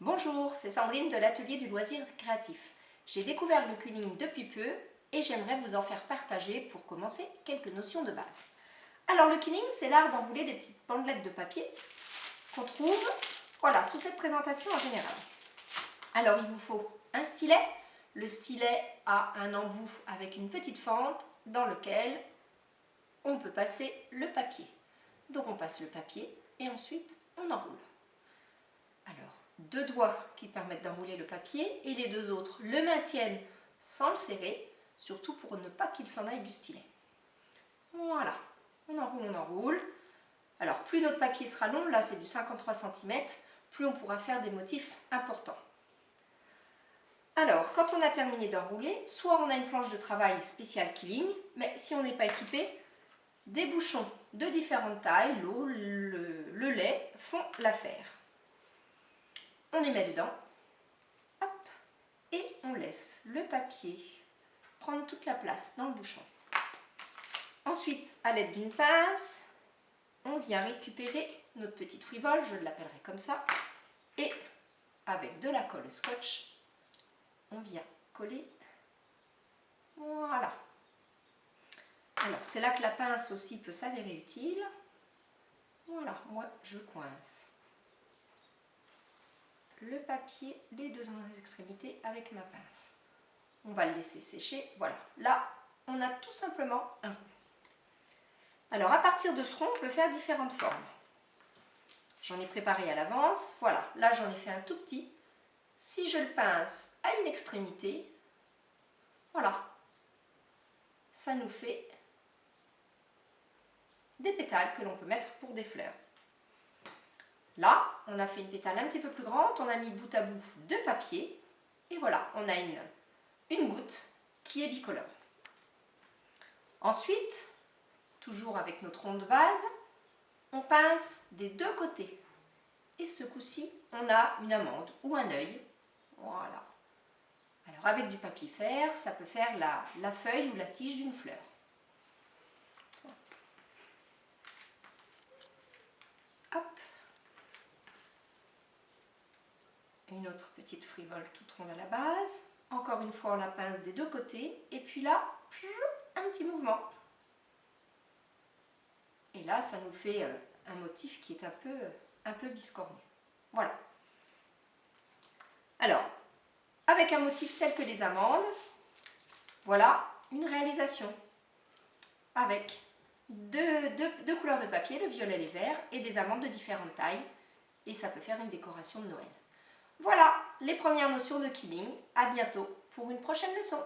Bonjour, c'est Sandrine de l'atelier du loisir créatif. J'ai découvert le quilling depuis peu et j'aimerais vous en faire partager pour commencer quelques notions de base. Alors le quilling, c'est l'art d'enrouler des petites bandelettes de papier qu'on trouve sous cette présentation en général. Alors il vous faut un stylet. Le stylet a un embout avec une petite fente dans lequel on peut passer le papier. Donc on passe le papier et ensuite on enroule. Alors, deux doigts qui permettent d'enrouler le papier et les deux autres le maintiennent sans le serrer, surtout pour ne pas qu'il s'en aille du stylet. Voilà, on enroule, on enroule. Alors, plus notre papier sera long, là c'est du 53 cm, plus on pourra faire des motifs importants. Alors, quand on a terminé d'enrouler, soit on a une planche de travail spéciale quilling, mais si on n'est pas équipé, des bouchons de différentes tailles, l'eau, le lait, font l'affaire. On les met dedans, hop, et on laisse le papier prendre toute la place dans le bouchon. Ensuite, à l'aide d'une pince, on vient récupérer notre petite frivole, je l'appellerai comme ça, et avec de la colle scotch, on vient coller. Voilà. Alors, c'est là que la pince aussi peut s'avérer utile. Voilà, moi je coince le papier, les deux extrémités avec ma pince. On va le laisser sécher. Voilà, là, on a tout simplement un rond. Alors, à partir de ce rond, on peut faire différentes formes. J'en ai préparé à l'avance. Voilà, là, j'en ai fait un tout petit. Si je le pince à une extrémité, voilà, ça nous fait des pétales que l'on peut mettre pour des fleurs. Là, on a fait une pétale un petit peu plus grande, on a mis bout à bout deux papiers, et voilà, on a une goutte qui est bicolore. Ensuite, toujours avec notre rond de base, on pince des deux côtés. Et ce coup-ci, on a une amande ou un œil. Voilà. Alors avec du papier fer, ça peut faire la feuille ou la tige d'une fleur. Hop. Une autre petite frivole toute ronde à la base. Encore une fois, on la pince des deux côtés. Et puis là, un petit mouvement. Et là, ça nous fait un motif qui est un peu biscornu. Voilà. Alors, avec un motif tel que les amandes, voilà une réalisation. Avec deux couleurs de papier, le violet et le vert, et des amandes de différentes tailles. Et ça peut faire une décoration de Noël. Voilà les premières notions de quilling. À bientôt pour une prochaine leçon.